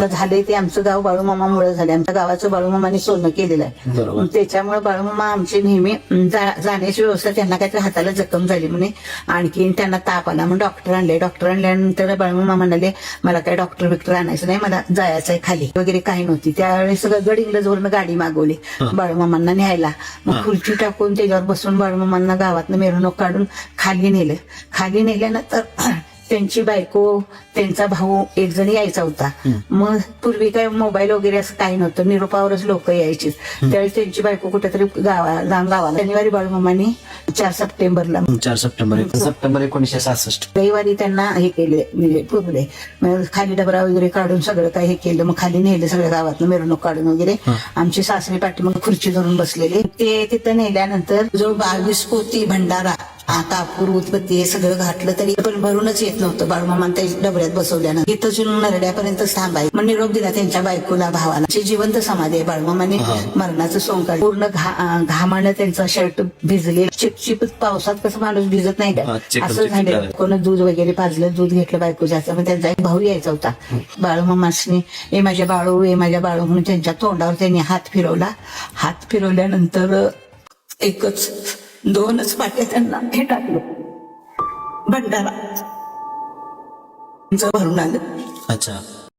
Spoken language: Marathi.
झाले ते आमचं गाव बाळूमामामुळे झाले. आमच्या गावाचं बाळूमामाने सोनं केलेलं आहे. त्याच्यामुळे बाळूमामा आमचे नेहमी जाण्याची व्यवस्था, त्यांना काहीतरी हाताला जखम झाली म्हणे, आणखी त्यांना ताप आला म्हणून डॉक्टर आणले. डॉक्टर आणल्यानंतर बाळूमामा म्हणाले मला काय डॉक्टर बिक्टर आणायचं नाही, मला जायचंय खाली वगैरे काही नव्हती. त्यावेळेस गड इंग्लजवरून गाडी मागवली बाळूमामांना न्यायला. मग खुर्ची टाकून त्याच्यावर बसून बाळूमामांना गावातनं मिरवणूक काढून खाली नेलं. खाली नेल्यानंतर त्यांची बायको, त्यांचा भाऊ एक जण यायचा होता. मग पूर्वी काय मोबाईल वगैरे असं काही नव्हतं, निरोपावरच लोक यायची. त्यावेळेस त्यांची बायको कुठेतरी गावाला शनिवारी बाळूमामाने 4 सप्टेंबर 1966 रविवारी त्यांना हे केले, म्हणजे पुरले. खाली डबरा वगैरे काढून सगळं काही हे केलं. मग खाली नेलं सगळ्या गावातलं मिरवणूक काढून वगैरे. आमची सासरी पाठी मग खुर्ची धरून बसलेले. ते तिथं नेल्यानंतर जो 22 पोती भंडारा, कापूर उत्पत्ती हे सगळं घातलं तरी पण भरूनच येत नव्हतं. बाळूमामा त्या डबऱ्यात बसवल्यानं इथं नरड्यापर्यंत थांबाय. मग निरोप दिला त्यांच्या बायकोला, भावाला. जिवंत समाधी आहे. बाळूमामाने मरणाचं सोंग काढलं. पूर्ण घामानं त्यांचा शर्ट भिजले. चिपचिप पावसात कसं माणूस भिजत नाही का, असं झालं. कोण दूध वगैरे पाजलं, दूध घेतलं बायकोच्या. मग त्यांचा एक भाऊ यायचा होता. बाळूमामासनी ए माझ्या बाळू, ए माझ्या बाळू म्हणून त्यांच्या तोंडावर त्यांनी हात फिरवला. हात फिरवल्यानंतर एकच 2च पाट्या त्यांना हे टाकलं, भंडारा भरून आलं. अच्छा.